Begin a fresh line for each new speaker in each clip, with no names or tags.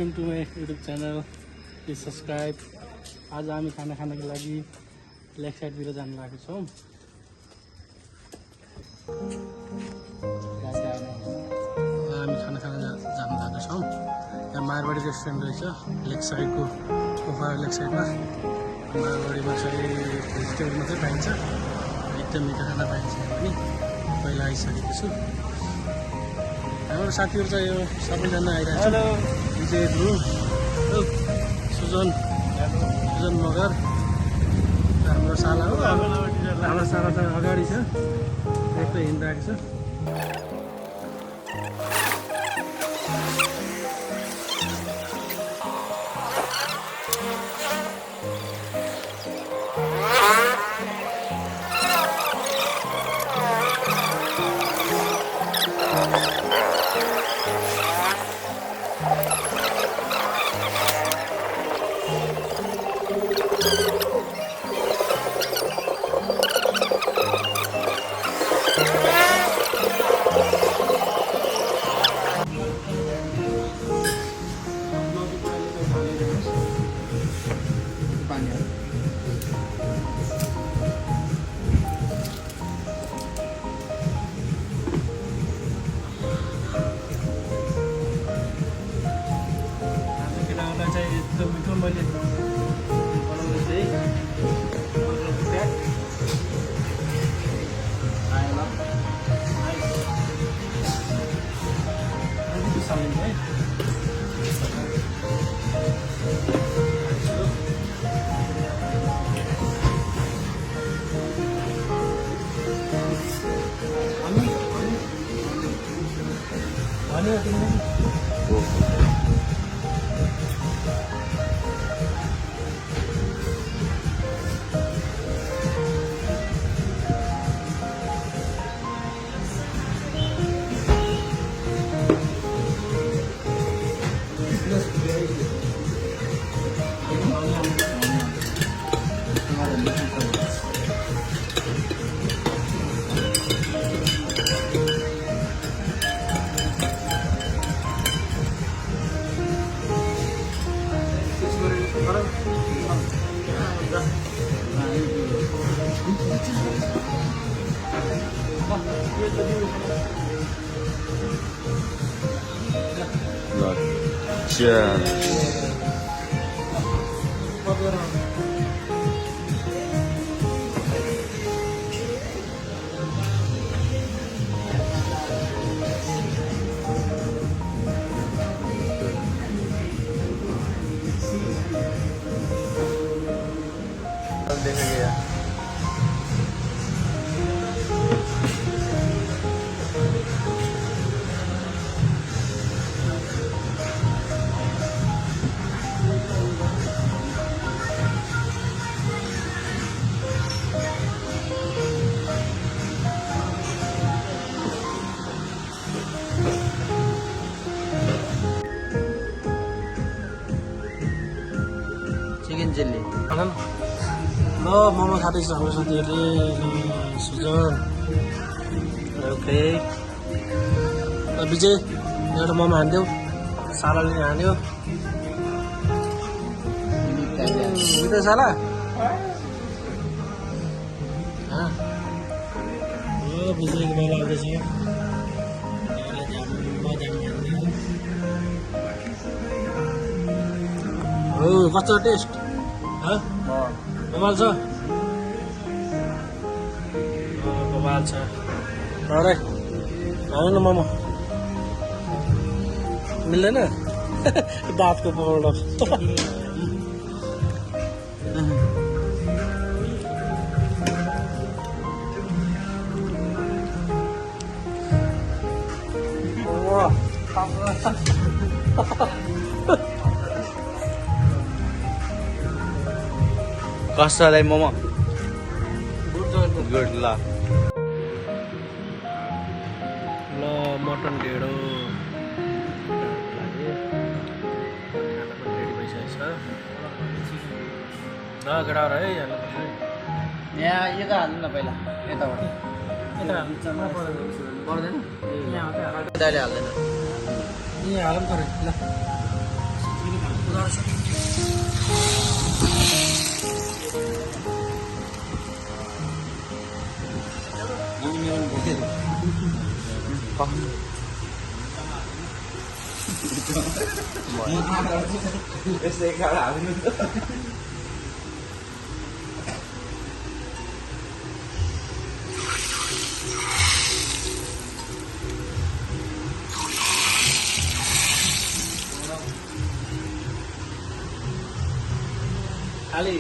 Welcome to my YouTube channel, please subscribe. आज हामी खाना खानको लागि लेक साइडतिर जानु लागेको छौँ। हामी खाना खान जानु लागेको छौँ। यहाँ मारवाडी रेस्टुरेन्ट रहेछ लेक साइडको पोखरा लेक साइडमा। मारवाडीमा चाहिँ भेजिटेबल मात्रै पाइन्छ, एकदम मिठो खाना पाइन्छ पनि पहिला आइसकेको छु। हाम्रो साथीहरू चाहिँ यो सबैजना आइरहेको छ। विजय गुरुङ, सुजन मगर, हाम्रो साला हो। हाम्रो साला त अगाडि छ, एकदम हिँडिरहेको छ। एकदम मिठो मैले बनाउने चाहिँ देखा गया। चिकन चिल्ली ल मोमो खाँदैछ हाम्रो साथीहरूले। सुजन ओके, विजय एउटा मोमो हानिदेऊ, सालाले हान्यो। मिठो साला विजयको मोमो आउँदैछ। हो कस्तो टेस्ट? बवाल छ, बवाल छ। अरे हान न मोमो, मिल्दैन दाँतको प्रब्लम।
कसलाई मोमो गुड ल
मटन ढेँडो खाना पनि रेडी भइसकेको छ। केटा है
यहाँ यता हाल्नु न, पहिला यताबाट
पर्दैन,
यहाँ हाल्दैन।
यहाँ हालौँ पऱ्यो ल। खाली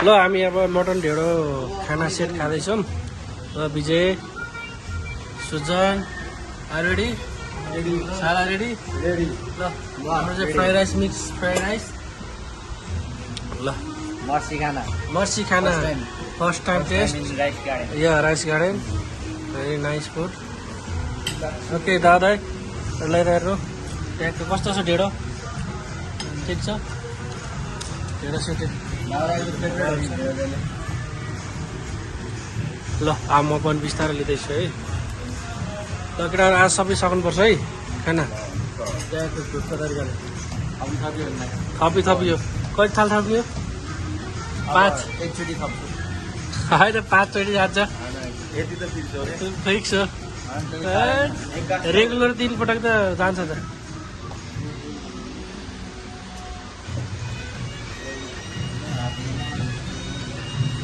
ल हामी अब मटन ढेँडो खाना सेट खाँदैछौँ ल विजय सुजन रेडी रेडी सारा रेडी रेडी ल हाम्रो चाहिँ fried rice mix fried rice ल
मर्सी खाना
मर्सी खाना first time taste
rice garden
या rice garden very nice food okay दादा लगाइरहेको त्यहाँको कस्तो छ ढेँडो ठिक छ ढेँडो सेटेड ल अब म पनि बिस्तारै लिँदैछु है ल केटाहरू आज सबै सक्नुपर्छ है खाना त्यहाँको भुटको तरिकाले थपियो कति थाल थपियो 5
एकचोटि थप्छु
होइन 5 चोटि जान्छ
यति त
फिक्स हो रेगुलर 3 पटक त जान्छ त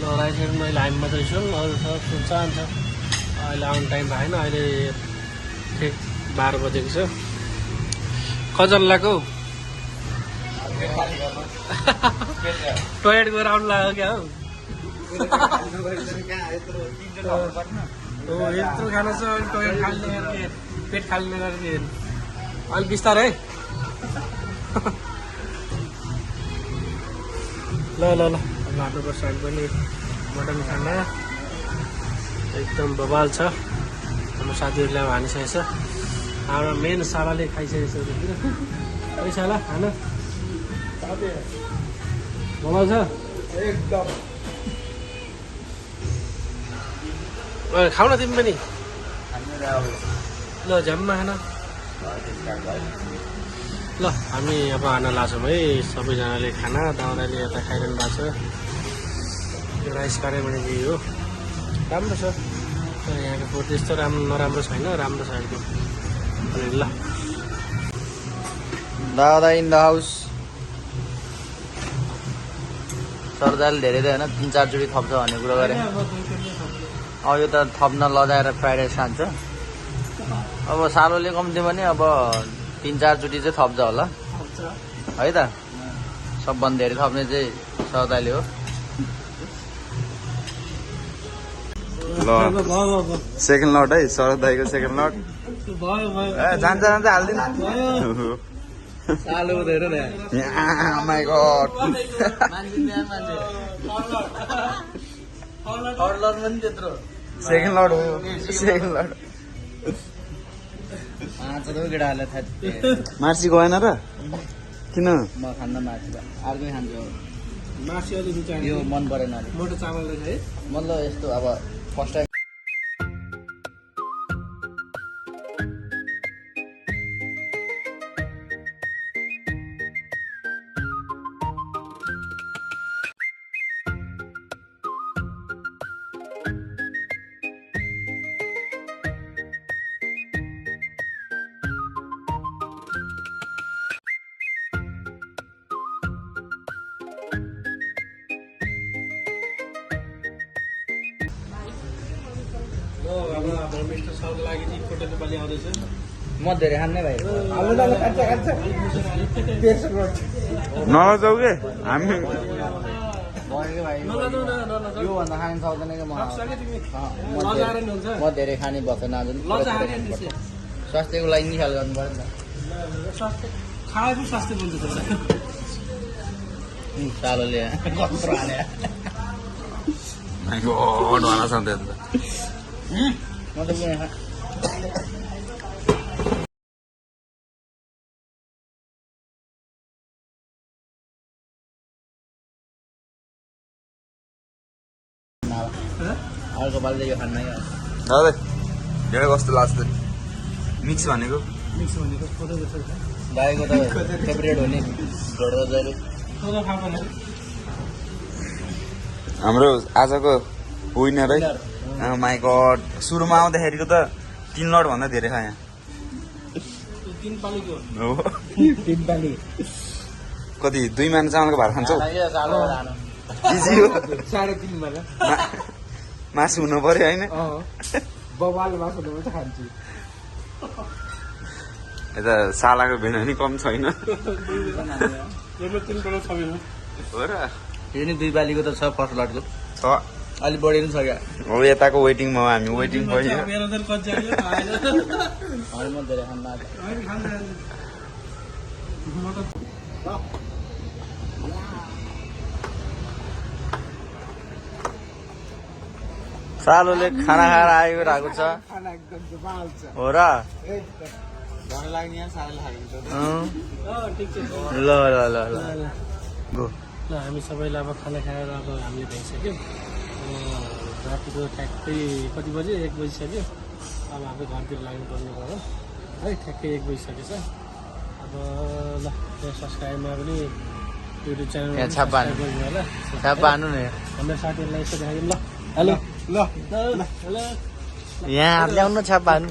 ल राइट साइडमा अहिले हामी मात्रै छौँ अरू सब सुनसान छ अहिले आउने टाइम भएन अहिले ठिक 12 बजेको छ कजन लाग्यो टोयलेट गएर आउनु लाग्यो क्या हौ यत्रो खाना छ अहिले टोयलेट खाल्ने गरी पेट खाल्ने गरी अलिक बिस्तारै है ल ल ल घाट्नुपर्छ हामी पनि मटन खाना एकदम बबाल छ हाम्रो साथीहरूले अब हानिसकेको छ हाम्रो मेन सालाले खाइसकेको छ है साला खाना बबाल छ एकदम खाऊ न तिमी पनि ल झ्याममा खाना ल हामी अब खान लाग्छौँ है सबैजनाले खाना दाउराले यता खाइरहनु भएको छ यो राइस कार्य हो राम्रो छ यहाँको फुड त्यस्तो राम्रो नराम्रो छैन राम्रो छ एकदम अनि ल
दादा इन द हाउस सरदारले धेरै त होइन 3-4 चोटि थप्छ भन्ने कुरा गरे अब यो त थप्न लजाएर फ्राइड राइस खान्छ अब सालोले कम्ती पनि अब 3-4 चोटि चाहिँ थप्छ होला है त सबभन्दा धेरै थप्ने चाहिँ सरदारले हो
ल सेकेन्ड लट है शरद दाईको सेकेन्ड लट जान्छ हाल्दिन
सालो हुँदैन
माई गड
पनि त्यत्रो
सेकेन्ड लट हो सेकेन्ड लट
केटाहरूलाई थाहा
मार्सी गएन र किन
म खान्न मार्सी अर्कै खान्छु
मासु अलि रुचायो
यो मन परेन
मोटो चामल रहेछ है
मतलब यस्तो अब फर्स्ट टाइम
हाम्रो मिस्टर सरको लागि चाहिँ फोटो नेपाली आउँदैछ
म धेरै खान्ने भाइ
नलजाउ के हामी
योभन्दा खानु सक्दैन कि म धेरै खाने भएको नाजुन स्वास्थ्यको लागि नि ख्याल गर्नु पर्यो नि त
खाएको स्वास्थ्य बन्छ
सालोले कत्रो हाने
माई गड वाला छ त
म त अर्को पालि यो खान्न
दादा ढेँडो कस्तो लाग्छ मिक्स भनेको
मिक्स भनेको कोदो जस्तो छ
गाईको त फेभरेट हो नि ढोडो जहिले
कोदो खाएको भने
हाम्रो आजको विनर है माई गड सुरुमा आउँदाखेरिको त 3 लट भन्दा धेरै खायो
तीन पालीको
हो
3 पाली
कति 2 मान चामलको भात खान्छौ
सालो खानु
इजी हो
3.5 वाला
मासु हुनु पर्यो होइन
बबाल मासु मात्रै खान्छु
यता सालाको भेन नि कम छैन
यसमा 3 किलो छ भने
हो र
यो नि 2 पालीको त छ फर्स्ट लटको
छ
अलिक बढी पनि छ क्या
हो यताको वेटिङमा हो हामी वेटिङ भयो
मेरो त कच्चा आयो आएन
अरू म धेरै खान्न आज।
होइन खान्छ म त
सालोले खाना खाएर आइरहेको छ
खाना एकदम बबाल छ
हो र
घर लाग्ने साले खाइन्छ
ठिक छ
ल ल ल ल गो
ल हामी सबैलाई अब खाना खाएर अब हामीले भइसक्यौँ रातिको ठ्याक्कै कति बज्यो 1 बजिसक्यो अब हाम्रो घरतिर लाग्नुपर्ने भयो है ठ्याक्कै 1 बजिसकेछ अब ल त्यो सब्सक्राइबमा पनि युट्युब च्यानल
यहाँ छाप हान्नु।
गरिदिनु होला
छाप हान्नु न यहाँ।
हाम्रो साथीहरूलाई यसो देखाइदिउँ ल हेलो ल ल
यहाँ हात ल्याउनु छाप हान्नु